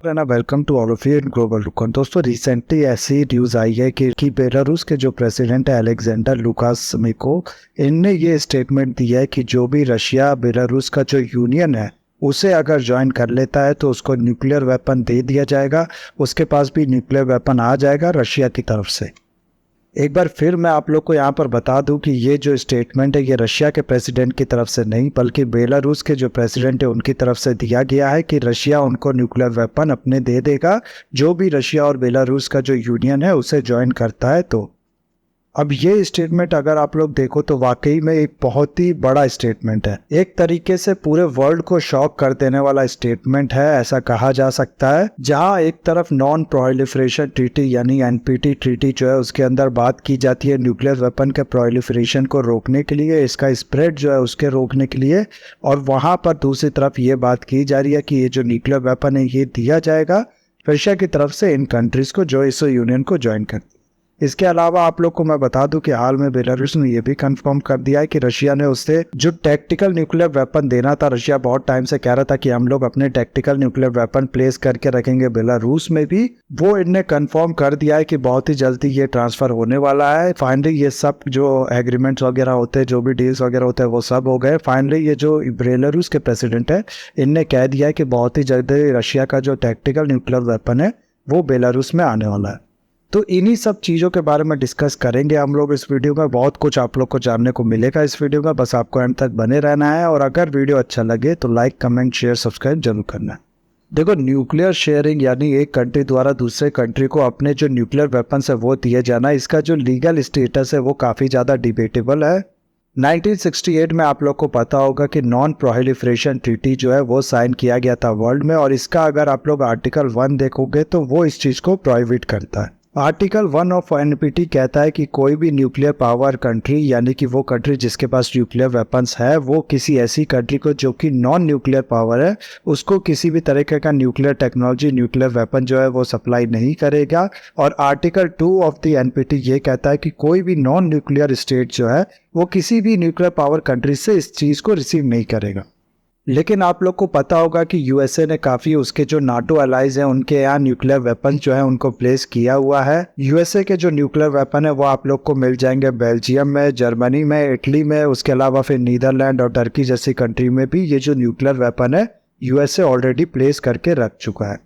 ना welcome to all of you in global रुकन। दोस्तों रिसेंटली ऐसी न्यूज आई है कि बेलारूस के जो प्रेसिडेंट है अलेक्जेंडर लुकाशेंको, इनने ये स्टेटमेंट दिया है कि जो भी रशिया बेलारूस का जो यूनियन है उसे अगर ज्वाइन कर लेता है तो उसको न्यूक्लियर वेपन दे दिया जाएगा, उसके पास भी न्यूक्लियर वेपन आ जाएगा रशिया की तरफ से। एक बार फिर मैं आप लोग को यहाँ पर बता दूं कि ये जो स्टेटमेंट है ये रशिया के प्रेसिडेंट की तरफ से नहीं बल्कि बेलारूस के जो प्रेसिडेंट है उनकी तरफ से दिया गया है कि रशिया उनको न्यूक्लियर वेपन अपने दे देगा जो भी रशिया और बेलारूस का जो यूनियन है उसे ज्वाइन करता है। तो अब ये स्टेटमेंट अगर आप लोग देखो तो वाकई में एक बहुत ही बड़ा स्टेटमेंट है, एक तरीके से पूरे वर्ल्ड को शॉक कर देने वाला स्टेटमेंट है ऐसा कहा जा सकता है। जहां एक तरफ नॉन प्रोलिफरेशन ट्रीटी यानी एनपीटी ट्रीटी जो है उसके अंदर बात की जाती है न्यूक्लियर वेपन के प्रोलिफरेशन को रोकने के लिए, इसका स्प्रेड जो है उसके रोकने के लिए, और वहां पर दूसरी तरफ ये बात की जा रही है कि ये जो न्यूक्लियर वेपन है ये दिया जाएगा रशिया की तरफ से इन कंट्रीज को जो इस यूनियन को ज्वाइन कर। इसके अलावा आप लोग को मैं बता दूं कि हाल में बेलारूस ने यह भी कंफर्म कर दिया है कि रशिया ने उससे जो टैक्टिकल न्यूक्लियर वेपन देना था, रशिया बहुत टाइम से कह रहा था कि हम लोग अपने टैक्टिकल न्यूक्लियर वेपन प्लेस करके रखेंगे बेलारूस में भी, वो इनने कंफर्म कर दिया है कि बहुत ही जल्दी ये ट्रांसफर होने वाला है। फाइनली ये सब जो एग्रीमेंट्स वगैरह होते हैं, जो भी डील्स वगैरह होते हैं वो सब हो गए। फाइनली ये जो बेलारूस के प्रेसिडेंट है इनने कह दिया है कि बहुत ही जल्दी रशिया का जो टैक्टिकल न्यूक्लियर वेपन है वो बेलारूस में आने वाला है। तो इन्हीं सब चीज़ों के बारे में डिस्कस करेंगे हम लोग इस वीडियो में। बहुत कुछ आप लोग को जानने को मिलेगा इस वीडियो में, बस आपको एंड तक बने रहना है। और अगर वीडियो अच्छा लगे तो लाइक कमेंट शेयर सब्सक्राइब जरूर करना है। देखो न्यूक्लियर शेयरिंग यानी एक कंट्री द्वारा दूसरे कंट्री को अपने जो न्यूक्लियर वेपन है वो दिए जाना, इसका जो लीगल स्टेटस है वो काफ़ी ज़्यादा डिबेटेबल है। 1968 में आप लोग को पता होगा कि नॉन प्रोहिलिफरेशन ट्रीटी जो है वो साइन किया गया था वर्ल्ड में, और इसका अगर आप लोग आर्टिकल 1 देखोगे तो वो इस चीज़ को प्रोहिबिट करता है। आर्टिकल 1 ऑफ एनपीटी कहता है कि कोई भी न्यूक्लियर पावर कंट्री यानी कि वो कंट्री जिसके पास न्यूक्लियर वेपन्स है वो किसी ऐसी कंट्री को जो कि नॉन न्यूक्लियर पावर है उसको किसी भी तरीके का न्यूक्लियर टेक्नोलॉजी न्यूक्लियर वेपन जो है वो सप्लाई नहीं करेगा। और आर्टिकल 2 ऑफ द एनपीटी ये कहता है कि कोई भी नॉन न्यूक्लियर स्टेट जो है वो किसी भी न्यूक्लियर पावर कंट्री से इस चीज़ को रिसीव नहीं करेगा। लेकिन आप लोग को पता होगा कि यूएसए ने काफ़ी उसके जो नाटो अलाइज हैं उनके यहाँ न्यूक्लियर वेपन जो है उनको प्लेस किया हुआ है। यूएसए के जो न्यूक्लियर वेपन है वो आप लोग को मिल जाएंगे बेल्जियम में, जर्मनी में, इटली में, उसके अलावा फिर नीदरलैंड और टर्की जैसी कंट्री में भी ये जो न्यूक्लियर वेपन है यूएसए ऑलरेडी प्लेस करके रख चुका है।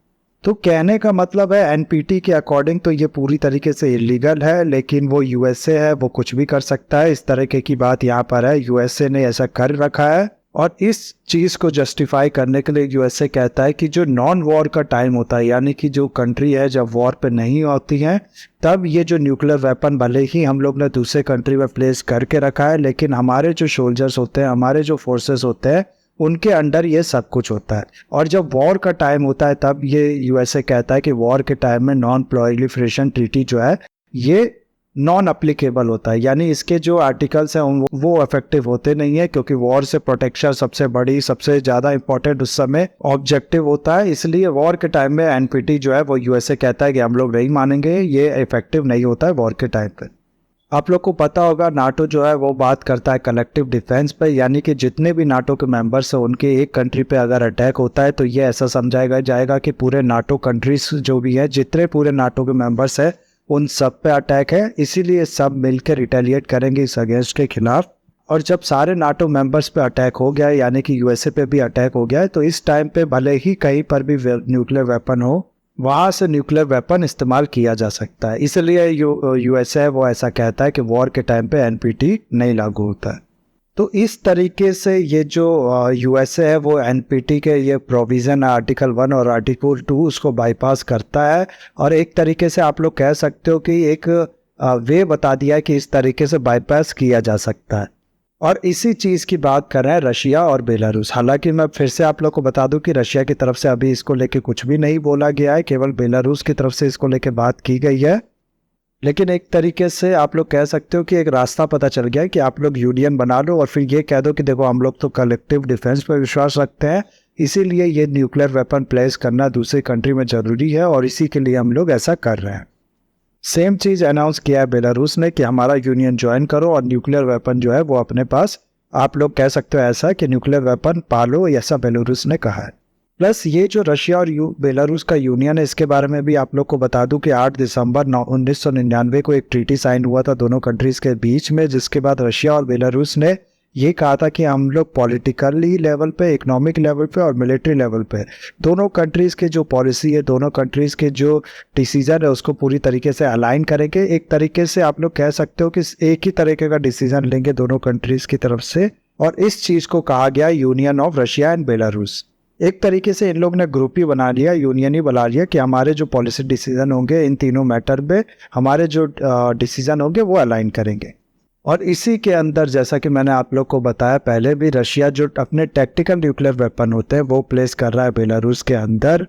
तो कहने का मतलब है एनपीटी के अकॉर्डिंग तो ये पूरी तरीके से इलीगल है, लेकिन वो यूएसए है वो कुछ भी कर सकता है, इस तरीके की बात यहाँ पर है। यूएसए ने ऐसा कर रखा है और इस चीज़ को जस्टिफाई करने के लिए यूएसए कहता है कि जो नॉन वॉर का टाइम होता है यानी कि जो कंट्री है जब वॉर पे नहीं होती है तब ये जो न्यूक्लियर वेपन भले ही हम लोग ने दूसरे कंट्री में प्लेस करके रखा है लेकिन हमारे जो सोल्जर्स होते हैं, हमारे जो फोर्सेस होते हैं उनके अंडर ये सब कुछ होता है। और जब वॉर का टाइम होता है तब ये यूएसए कहता है कि वॉर के टाइम में नॉन प्रोलिफरेशन ट्रीटी जो है ये नॉन अप्लीकेबल होता है, यानी इसके जो आर्टिकल्स हैं वो इफेक्टिव होते नहीं है क्योंकि वॉर से प्रोटेक्शन सबसे ज़्यादा इंपॉर्टेंट उस समय ऑब्जेक्टिव होता है। इसलिए वॉर के टाइम में एनपीटी जो है वो यूएसए कहता है कि हम लोग नहीं मानेंगे, ये इफेक्टिव नहीं होता है वॉर के टाइम पे। आप लोग को पता होगा नाटो जो है वो बात करता है कलेक्टिव डिफेंस पे, यानी कि जितने भी नाटो के मेंबर्स हैं उनके एक कंट्री पे अगर अटैक होता है तो ये ऐसा समझाया जाएगा कि पूरे नाटो कंट्रीज जो भी है, जितने पूरे नाटो के मेंबर्स हैं उन सब पे अटैक है, इसीलिए सब मिलकर रिटेलिएट करेंगे इस अगेंस्ट के खिलाफ। और जब सारे नाटो मेंबर्स पे अटैक हो गया है यानी कि यूएसए पे भी अटैक हो गया है तो इस टाइम पे भले ही कहीं पर भी न्यूक्लियर वेपन हो वहां से न्यूक्लियर वेपन इस्तेमाल किया जा सकता है। इसलिए यूएसए वो ऐसा कहता है कि वॉर के टाइम पे एनपीटी नहीं लागू होता है। तो इस तरीके से ये जो यूएसए है वो एनपीटी के ये प्रोविज़न आर्टिकल 1 और आर्टिकल 2 उसको बाईपास करता है और एक तरीके से आप लोग कह सकते हो कि एक वे बता दिया है कि इस तरीके से बाईपास किया जा सकता है। और इसी चीज़ की बात कर रहे हैं रशिया और बेलारूस। हालांकि मैं फिर से आप लोग को बता दूं कि रशिया की तरफ से अभी इसको लेके कुछ भी नहीं बोला गया है, केवल बेलारूस की तरफ से इसको लेके बात की गई है। लेकिन एक तरीके से आप लोग कह सकते हो कि एक रास्ता पता चल गया है कि आप लोग यूनियन बना लो और फिर ये कह दो कि देखो हम लोग तो कलेक्टिव डिफेंस पर विश्वास रखते हैं, इसीलिए ये न्यूक्लियर वेपन प्लेस करना दूसरी कंट्री में ज़रूरी है और इसी के लिए हम लोग ऐसा कर रहे हैं। सेम चीज़ अनाउंस किया है बेलारूस ने कि हमारा यूनियन ज्वाइन करो और न्यूक्लियर वेपन जो है वो अपने पास, आप लोग कह सकते हो ऐसा कि न्यूक्लियर वेपन पालो, ऐसा बेलारूस ने कहा है। प्लस ये जो रशिया और बेलारूस का यूनियन है, इसके बारे में भी आप लोग को बता दूं कि 8 दिसंबर 1999 को एक ट्रीटी साइन हुआ था दोनों कंट्रीज के बीच में, जिसके बाद रशिया और बेलारूस ने ये कहा था कि हम लोग पॉलिटिकली लेवल पे, इकोनॉमिक लेवल पे और मिलिट्री लेवल पे दोनों कंट्रीज के जो पॉलिसी है, दोनों कंट्रीज के जो डिसीजन है उसको पूरी तरीके से अलाइन करेंगे। एक तरीके से आप लोग कह सकते हो कि एक ही तरीके का डिसीजन लेंगे दोनों कंट्रीज की तरफ से, और इस चीज को कहा गया union of Russia and Belarus. एक तरीके से इन लोग ने ग्रुप ही बना लिया, यूनियन ही बना लिया कि हमारे जो पॉलिसी डिसीजन होंगे इन तीनों मैटर पे, हमारे जो डिसीजन होंगे वो अलाइन करेंगे। और इसी के अंदर जैसा कि मैंने आप लोग को बताया पहले भी, रशिया जो अपने टैक्टिकल न्यूक्लियर वेपन होते हैं वो प्लेस कर रहा है बेलारूस के अंदर,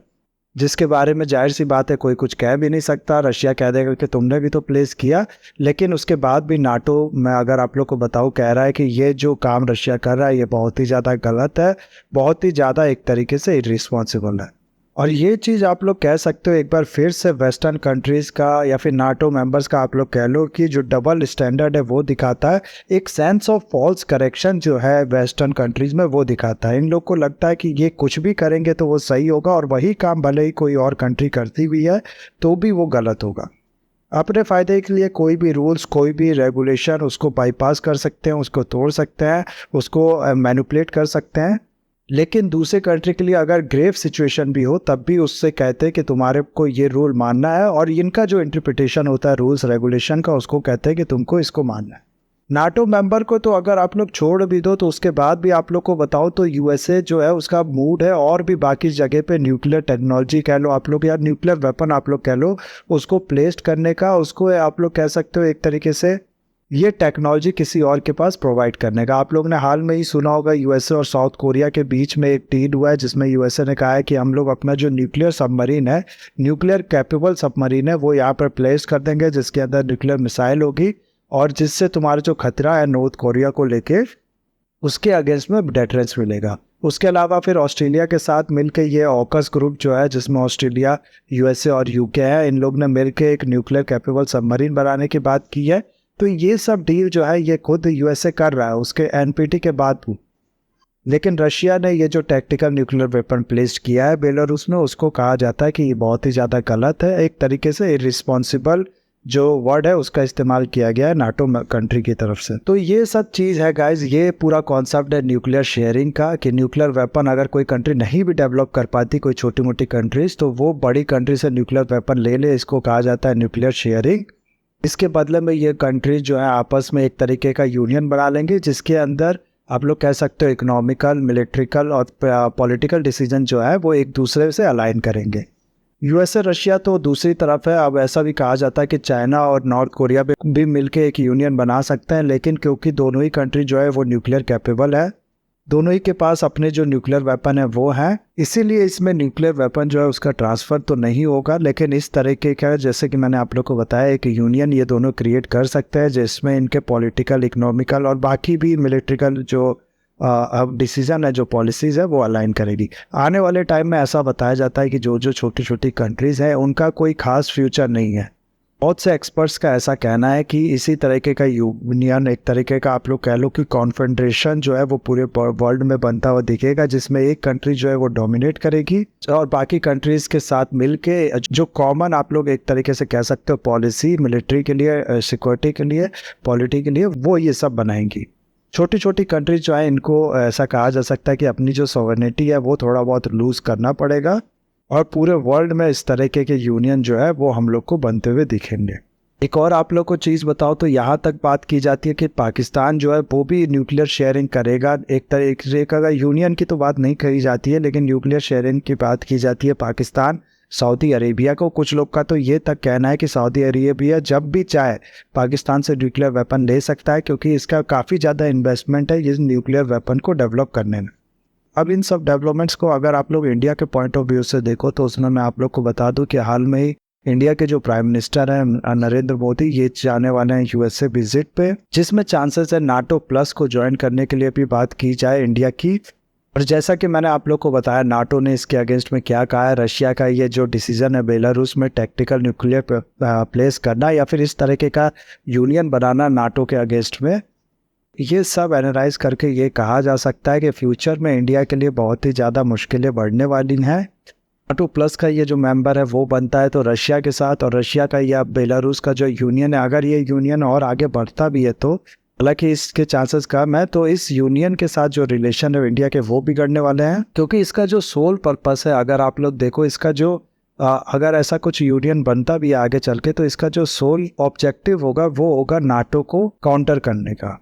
जिसके बारे में जाहिर सी बात है कोई कुछ कह भी नहीं सकता। रशिया कह देगा कि तुमने भी तो प्लेस किया, लेकिन उसके बाद भी नाटो, मैं अगर आप लोग को बताऊं, कह रहा है कि ये जो काम रशिया कर रहा है ये बहुत ही ज़्यादा गलत है, बहुत ही ज़्यादा एक तरीके से इररिस्पॉन्सिबल है। और ये चीज़ आप लोग कह सकते हो एक बार फिर से वेस्टर्न कंट्रीज़ का या फिर नाटो मेंबर्स का आप लोग कह लो कि जो डबल स्टैंडर्ड है वो दिखाता है, एक सेंस ऑफ फॉल्स करेक्शन जो है वेस्टर्न कंट्रीज़ में वो दिखाता है। इन लोग को लगता है कि ये कुछ भी करेंगे तो वो सही होगा, और वही काम भले ही कोई और कंट्री करती हुई है तो भी वो गलत होगा। अपने फ़ायदे के लिए कोई भी रूल्स, कोई भी रेगुलेशन उसको बाईपास कर सकते हैं, उसको तोड़ सकते हैं, उसको मैनिपुलेट कर सकते हैं। लेकिन दूसरे कंट्री के लिए अगर ग्रेव सिचुएशन भी हो तब भी उससे कहते हैं कि तुम्हारे को ये रूल मानना है, और इनका जो इंटरप्रिटेशन होता है रूल्स रेगुलेशन का उसको कहते हैं कि तुमको इसको मानना है। नाटो मेंबर को तो अगर आप लोग छोड़ भी दो तो उसके बाद भी आप लोग को बताओ तो यूएसए जो है उसका मूड है और भी बाकी जगह पे न्यूक्लियर टेक्नोलॉजी कह लो आप लोग या न्यूक्लियर वेपन आप लोग कह लो, उसको प्लेस्ड करने का, उसको आप लोग कह सकते हो एक तरीके से ये टेक्नोलॉजी किसी और के पास प्रोवाइड करने का। आप लोग ने हाल में ही सुना होगा यूएसए और साउथ कोरिया के बीच में एक डील हुआ है जिसमें यूएसए ने कहा है कि हम लोग अपना जो न्यूक्लियर सबमरीन है, न्यूक्लियर कैपेबल सबमरीन है, वो यहाँ पर प्लेस कर देंगे जिसके अंदर न्यूक्लियर मिसाइल होगी, और जिससे तुम्हारा जो खतरा है नॉर्थ कोरिया को लेके उसके अगेंस्ट में डेटरेंस मिलेगा। उसके अलावा फिर ऑस्ट्रेलिया के साथ मिलकर ये ऑकस ग्रुप जो है जिसमें ऑस्ट्रेलिया, यूएसए और यूके है, इन लोग ने मिलकर एक न्यूक्लियर कैपेबल सबमरीन बनाने की बात की है। तो ये सब डील जो है ये खुद यूएसए कर रहा है उसके एनपीटी के बाद भी। लेकिन रशिया ने ये जो टैक्टिकल न्यूक्लियर वेपन प्लेस्ड किया है बेलारूस में, उसको कहा जाता है कि ये बहुत ही ज़्यादा गलत है, एक तरीके से इररिस्पॉन्सिबल जो वर्ड है उसका इस्तेमाल किया गया है नाटो कंट्री की तरफ से। तो ये सब चीज़ है गाइज, ये पूरा कॉन्सेप्ट है न्यूक्लियर शेयरिंग का कि न्यूक्लियर वेपन अगर कोई कंट्री नहीं भी डेवलप कर पाती, कोई छोटी मोटी कंट्रीज, तो वो बड़ी कंट्री से न्यूक्लियर वेपन ले ले, इसको कहा जाता है न्यूक्लियर शेयरिंग। इसके बदले में ये कंट्रीज जो है आपस में एक तरीके का यूनियन बना लेंगे जिसके अंदर आप लोग कह सकते हो इकोनॉमिकल, मिलिट्रिकल और पॉलिटिकल डिसीजन जो है वो एक दूसरे से अलाइन करेंगे। यूएसए रशिया तो दूसरी तरफ है। अब ऐसा भी कहा जाता है कि चाइना और नॉर्थ कोरिया भी मिलकर एक यूनियन बना सकते हैं, लेकिन क्योंकि दोनों ही कंट्री जो है वो न्यूक्लियर कैपेबल है, दोनों ही के पास अपने जो न्यूक्लियर वेपन है वो है, इसीलिए इसमें न्यूक्लियर वेपन जो है उसका ट्रांसफ़र तो नहीं होगा। लेकिन इस तरीके का, जैसे कि मैंने आप लोग को बताया, एक यूनियन ये दोनों क्रिएट कर सकते हैं जिसमें इनके पॉलिटिकल, इकोनॉमिकल और बाकी भी मिलिट्रिकल जो अब डिसीजन है, जो पॉलिसीज़ है वो अलाइन करेगी। आने वाले टाइम में ऐसा बताया जाता है कि जो जो छोटी छोटी कंट्रीज़ हैं उनका कोई खास फ्यूचर नहीं है। बहुत से एक्सपर्ट्स का ऐसा कहना है कि इसी तरीके का यूनियन, एक तरीके का आप लोग कह लो कि कॉन्फेडरेशन जो है वो पूरे वर्ल्ड में बनता हुआ दिखेगा, जिसमें एक कंट्री जो है वो डोमिनेट करेगी और बाकी कंट्रीज़ के साथ मिलके जो कॉमन आप लोग एक तरीके से कह सकते हो पॉलिसी, मिलिट्री के लिए, सिक्योरिटी के लिए, पॉलिटी के लिए, वो ये सब बनाएंगी। छोटी छोटी कंट्रीज जो है इनको ऐसा कहा जा सकता है कि अपनी जो सॉवरेनिटी है वो थोड़ा बहुत लूज़ करना पड़ेगा, और पूरे वर्ल्ड में इस तरीके के यूनियन जो है वो हम लोग को बनते हुए दिखेंगे। एक और आप लोग को चीज़ बताओ तो यहाँ तक बात की जाती है कि पाकिस्तान जो है वो भी न्यूक्लियर शेयरिंग करेगा। एक तरीके का यूनियन की तो बात नहीं कही जाती है, लेकिन न्यूक्लियर शेयरिंग की बात की जाती है पाकिस्तान सऊदी अरेबिया को। कुछ लोग का तो ये तक कहना है कि सऊदी अरेबिया जब भी चाहे पाकिस्तान से न्यूक्लियर वेपन ले सकता है, क्योंकि इसका काफ़ी ज़्यादा इन्वेस्टमेंट है इस न्यूक्लियर वेपन को डेवलप करने में। अब इन सब डेवलपमेंट्स को अगर आप लोग इंडिया के पॉइंट ऑफ व्यू से देखो तो उसमें मैं आप लोग को बता दूं कि हाल में ही इंडिया के जो प्राइम मिनिस्टर हैं नरेंद्र मोदी, ये जाने वाले हैं यूएसए विजिट पे, जिसमें चांसेस है नाटो प्लस को ज्वाइन करने के लिए भी बात की जाए इंडिया की। और जैसा कि मैंने आप लोग को बताया नाटो ने इसके अगेंस्ट में क्या कहा है, रशिया का ये जो डिसीजन है बेलारूस में टैक्टिकल न्यूक्लियर प्लेस करना या फिर इस तरीके का यूनियन बनाना नाटो के अगेंस्ट में, ये सब एनालाइज करके ये कहा जा सकता है कि फ्यूचर में इंडिया के लिए बहुत ही ज़्यादा मुश्किलें बढ़ने वाली हैं। नाटो प्लस का ये जो मेंबर है वो बनता है तो रशिया के साथ, और रशिया का या बेलारूस का जो यूनियन है, अगर ये यूनियन और आगे बढ़ता भी है तो, हालांकि इसके चांसेस कम है, तो इस यूनियन के साथ जो रिलेशन है इंडिया के वो बिगड़ने वाले हैं। क्योंकि इसका जो सोल पर्पस है, अगर आप लोग देखो इसका जो अगर ऐसा कुछ यूनियन बनता भी है आगे चल के, तो इसका जो सोल ऑब्जेक्टिव होगा वो होगा नाटो को काउंटर करने का।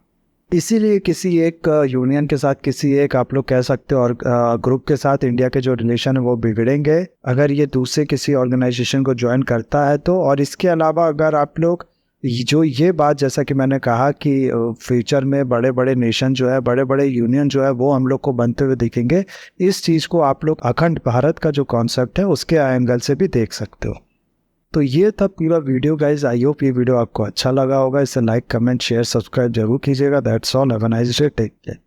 इसीलिए किसी एक यूनियन के साथ, किसी एक आप लोग कह सकते हो और ग्रुप के साथ इंडिया के जो रिलेशन है वो बिगड़ेंगे अगर ये दूसरे किसी ऑर्गेनाइजेशन को ज्वाइन करता है तो। और इसके अलावा अगर आप लोग जो ये बात, जैसा कि मैंने कहा कि फ्यूचर में बड़े बड़े नेशन जो है, बड़े बड़े यूनियन जो है वो हम लोग को बनते हुए दिखेंगे, इस चीज़ को आप लोग अखंड भारत का जो कॉन्सेप्ट है उसके एंगल से भी देख सकते हो। तो ये था पूरा वीडियो गाइज। आई होप ये वीडियो आपको अच्छा लगा होगा। इसे लाइक, कमेंट, शेयर, सब्सक्राइब जरूर कीजिएगा। That's all. Have a nice day. Take care.